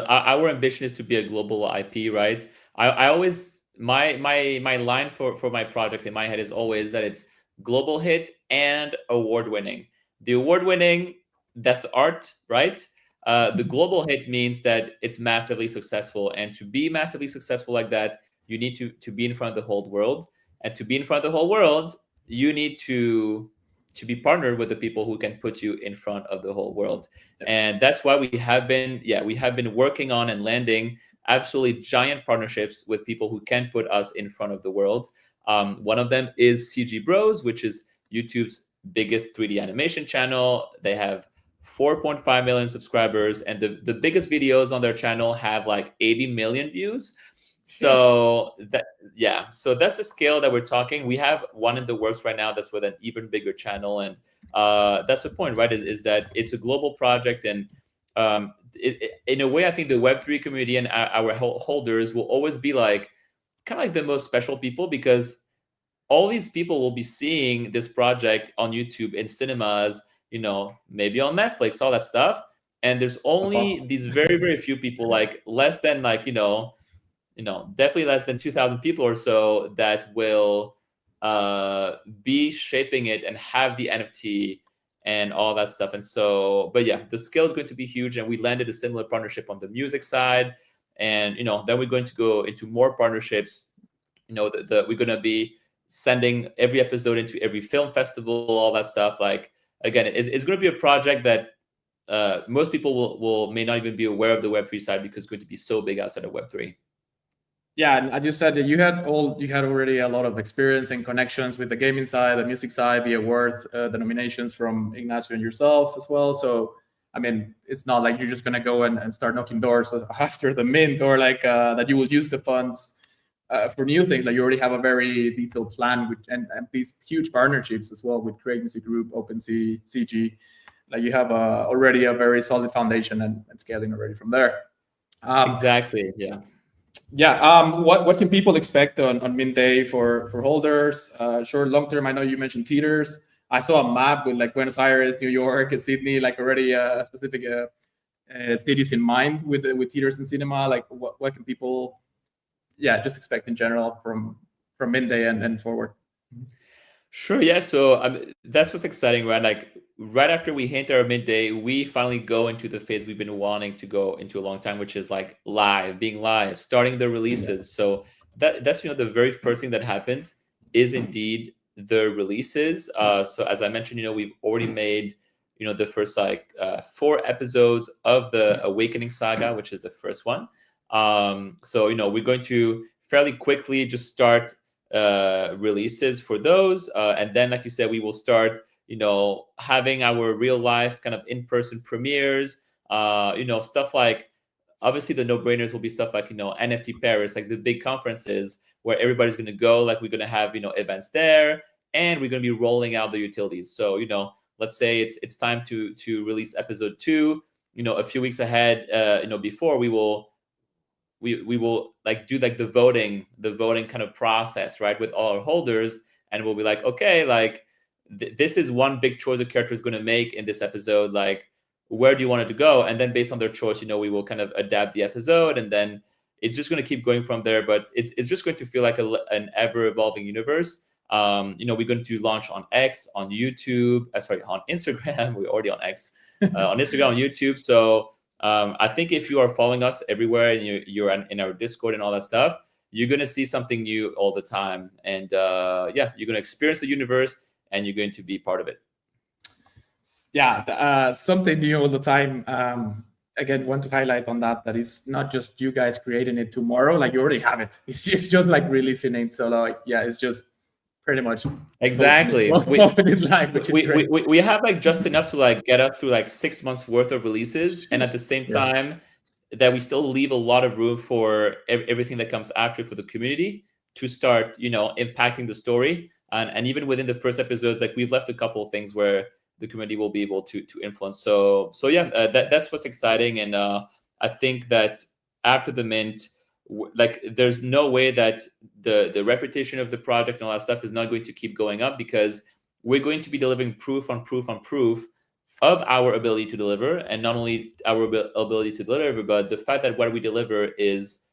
our ambition is to be a global IP, right? I always my line for my project in my head is always that it's global hit and award winning. The award winning, that's the art, right? The global hit means that it's massively successful, and to be massively successful like that, you need to be in front of the whole world, and to be in front of the whole world, you need to be partnered with the people who can put you in front of the whole world. And that's why we have been working on and landing absolutely giant partnerships with people who can put us in front of the world. One of them is CG Bros, which is YouTube's biggest 3D animation channel. They have 4.5 million subscribers, and the biggest videos on their channel have like 80 million views. So so that's the scale that we're talking. We have one in the works right now that's with an even bigger channel, and that's the point, right? Is that it's a global project, and in a way, I think the Web3 community and our holders will always be like kind of like the most special people, because all these people will be seeing this project on YouTube, in cinemas, maybe on Netflix, all that stuff, and there's only these very, very few people, like less than definitely less than 2,000 people or so, that will be shaping it and have the NFT and all that stuff. And so, but yeah, the scale is going to be huge, and we landed a similar partnership on the music side, and then we're going to go into more partnerships. We're going to be sending every episode into every film festival, all that stuff. Like, again, it's going to be a project that most people may not even be aware of the Web3 side, because it's going to be so big outside of Web3. Yeah, and as you said, you had already a lot of experience and connections with the gaming side, the music side, the award, the nominations from Ignacio and yourself as well. So, I mean, it's not like you're just gonna go and start knocking doors after the mint, or like that you will use the funds for new things. Like, you already have a very detailed plan with and these huge partnerships as well with Create Music Group, OpenSea, CG. Like, you have already a very solid foundation and scaling already from there. Exactly. Yeah. Yeah. What can people expect on Mint Day for holders? Short, long term. I know you mentioned theaters. I saw a map with like Buenos Aires, New York, and Sydney, like already a specific cities in mind with theaters and cinema. Like, what can people, just expect in general from Mint Day and forward? Sure. Yeah. So that's what's exciting, right? Like, right after we hit our midday, we finally go into the phase we've been wanting to go into a long time, which is like being live, starting the releases. So that's the very first thing that happens is indeed the releases. So as I mentioned, we've already made the first 4 episodes of the Awakening Saga, which is the first one. So we're going to fairly quickly just start releases for those, and then, like you said, we will start having our real life kind of in-person premieres. Stuff like, obviously the no-brainers will be stuff like NFT Paris, like the big conferences where everybody's going to go. Like, we're going to have events there, and we're going to be rolling out the utilities. So let's say it's time to release episode 2. A few weeks ahead, before we will like do like the voting kind of process, right, with all our holders, and we'll be like, okay, like this is one big choice a character is going to make in this episode, like where do you want it to go? And then based on their choice, we will kind of adapt the episode, and then it's just going to keep going from there. But it's just going to feel like an ever evolving universe. We're going to launch on X, on YouTube, on Instagram. We're already on X, on Instagram, on YouTube. So I think if you are following us everywhere and you're in our Discord and all that stuff, you're going to see something new all the time. And you're going to experience the universe, and you're going to be part of it. Yeah, something new all the time. Again, want to highlight on that it's not just you guys creating it tomorrow. Like, you already have it. It's just like releasing it. So like, yeah, it's just pretty much exactly most of it live, which is great. We have like just enough to like get us through like 6 months worth of releases, and at the same time that we still leave a lot of room for everything that comes after, for the community to start impacting the story. And even within the first episodes, like, we've left a couple of things where the community will be able to influence. So yeah, that's what's exciting. And I think that after the mint, like, there's no way that the reputation of the project and all that stuff is not going to keep going up, because we're going to be delivering proof on proof on proof of our ability to deliver. And not only our ability to deliver, but the fact that what we deliver is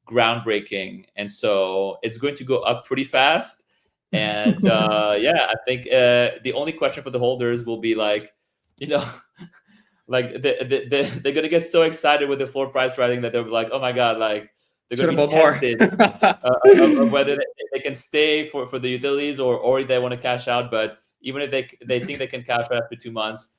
groundbreaking. And so it's going to go up pretty fast. And I think the only question for the holders will be like, like they're gonna get so excited with the floor price writing that they'll be like, oh my god, like they're gonna be tested of whether they can stay for the utilities or they want to cash out. But even if they think they can cash out after 2 months,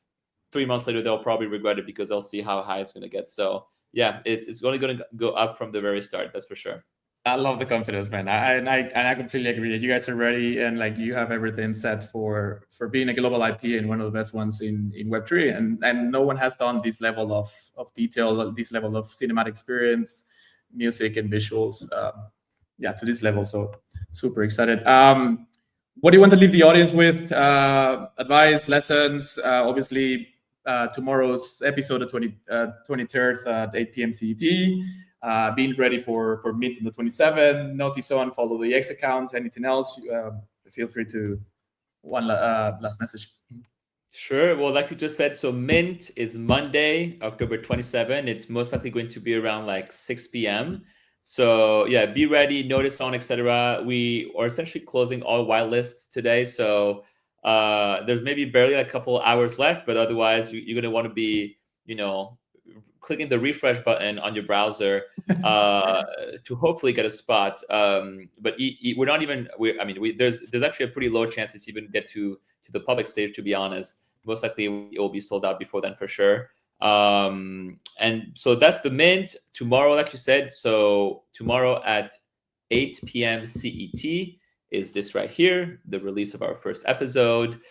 3 months later they'll probably regret it, because they'll see how high it's gonna get. So yeah, it's only gonna go up from the very start, that's for sure. I love the confidence, man. I completely agree that you guys are ready, and like, you have everything set for being a global IP and one of the best ones in Web3. And no one has done this level of detail, this level of cinematic experience, music and visuals, to this level. So super excited. What do you want to leave the audience with? Advice, lessons? Obviously, tomorrow's episode, the 23rd at 8 p.m. CET. Being ready for Mint on the 27th. Notice on, follow the X account. Anything else? Feel free to one last message. Sure. Well, like you just said, so Mint is Monday, October 27. It's most likely going to be around like 6 p.m. So yeah, be ready, notice on, etc. We are essentially closing all whitelists today. So there's maybe barely a couple hours left, but otherwise you're going to want to be, clicking the refresh button on your browser to hopefully get a spot. But we're not even. There's actually a pretty low chance it's even get to the public stage. To be honest, most likely it will be sold out before then for sure. And so that's the Mint tomorrow, like you said. So tomorrow at 8 p.m. CET is this right here, the release of our first episode.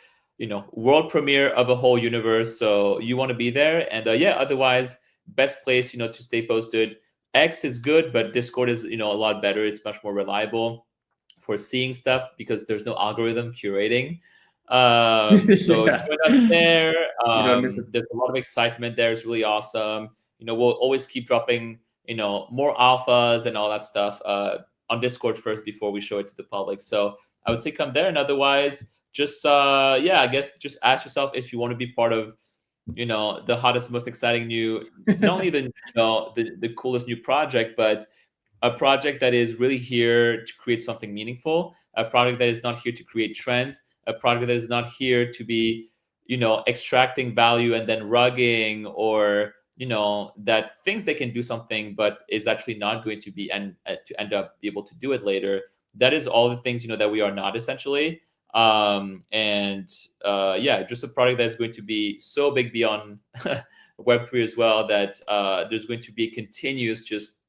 World premiere of a whole universe. So you want to be there, and otherwise, best place to stay posted. X is good, but Discord is a lot better. It's much more reliable for seeing stuff because there's no algorithm curating. So join us there. There's a lot of excitement there. It's really awesome. We'll always keep dropping more alphas and all that stuff on Discord first before we show it to the public. So I would say come there, and otherwise just I guess just ask yourself if you want to be part of the hottest, most exciting new, not only the coolest new project, but a project that is really here to create something meaningful, a project that is not here to create trends, a project that is not here to be extracting value and then rugging, or that thinks they can do something but is actually not going to be, and to end up be able to do it later. That is all the things that we are not, essentially. Just a product that's going to be so big beyond Web3 as well, that there's going to be continuous just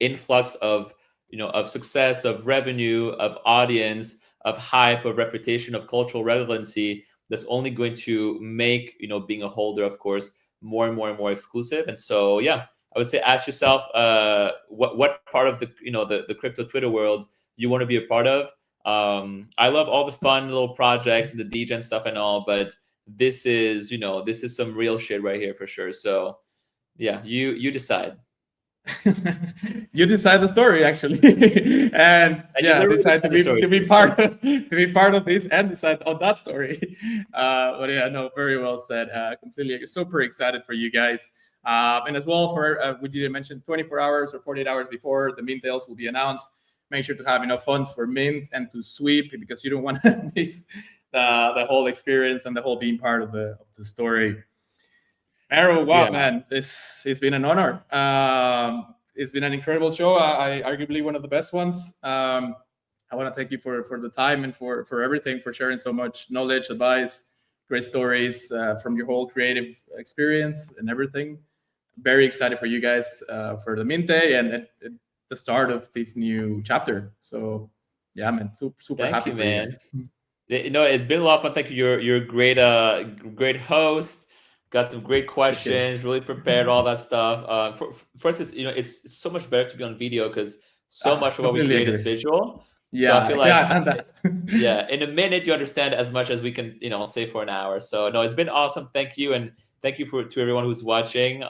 influx of of success, of revenue, of audience, of hype, of reputation, of cultural relevancy that's only going to make being a holder, of course, more and more and more exclusive. And so yeah, I would say ask yourself what part of the the crypto Twitter world you want to be a part of. I love all the fun little projects and the degen stuff and all, but this is this is some real shit right here for sure. So yeah, you decide. You decide the story actually, and yeah, decide to be part of this and decide on that story. But yeah, no, very well said. Completely super excited for you guys. And as well for we didn't mention 24 hours or 48 hours before the mint tails will be announced. Make sure to have enough funds for mint and to sweep, because you don't want to miss the whole experience and the whole being part of the story. Mero, wow, yeah. Man, it's been an honor. It's been an incredible show. I arguably one of the best ones. I want to thank you for the time and for everything, for sharing so much knowledge, advice, great stories from your whole creative experience and everything. Very excited for you guys for the mint day and the start of this new chapter. So yeah, man, super happy for you guys. It's been a lot of fun. Thank you. You're a great host. Got some great questions. Really prepared all that stuff. First, it's so much better to be on video because so much of what we create is visual. Yeah, so I feel like in a minute you understand as much as we can say for an hour. So no, it's been awesome. Thank you, and thank you to everyone who's watching. Yeah,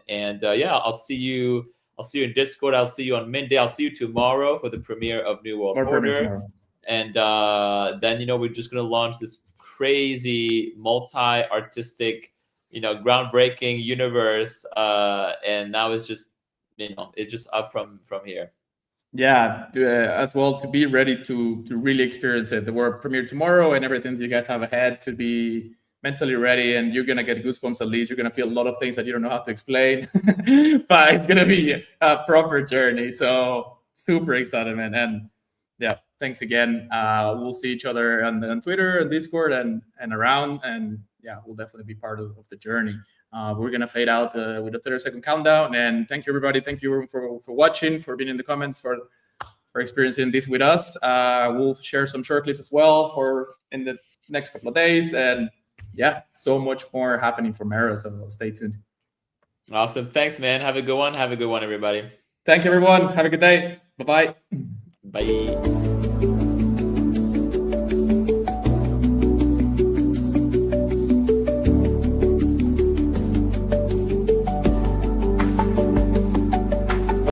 I'll see you in Discord. I'll see you on Mint Day. I'll see you tomorrow for the premiere of New World Order. And then we're just gonna launch this crazy multi-artistic groundbreaking universe, and now it's just it's just up from here. Yeah, as well, to be ready to really experience it. The world premiere tomorrow, and everything that you guys have ahead, to be mentally ready, and you're gonna get goosebumps. At least you're gonna feel a lot of things that you don't know how to explain, but it's gonna be a proper journey. So super excited, man. And yeah, thanks again. We'll see each other on Twitter and Discord and around, and yeah, we'll definitely be part of the journey. We're gonna fade out with the 30-second countdown. And thank you, everybody. Thank you for watching, for being in the comments, for experiencing this with us. We'll share some short clips as well for in the next couple of days. And yeah, so much more happening for Mero. So stay tuned. Awesome. Thanks, man. Have a good one. Have a good one, everybody. Thank you, everyone. Have a good day. Bye-bye. Bye.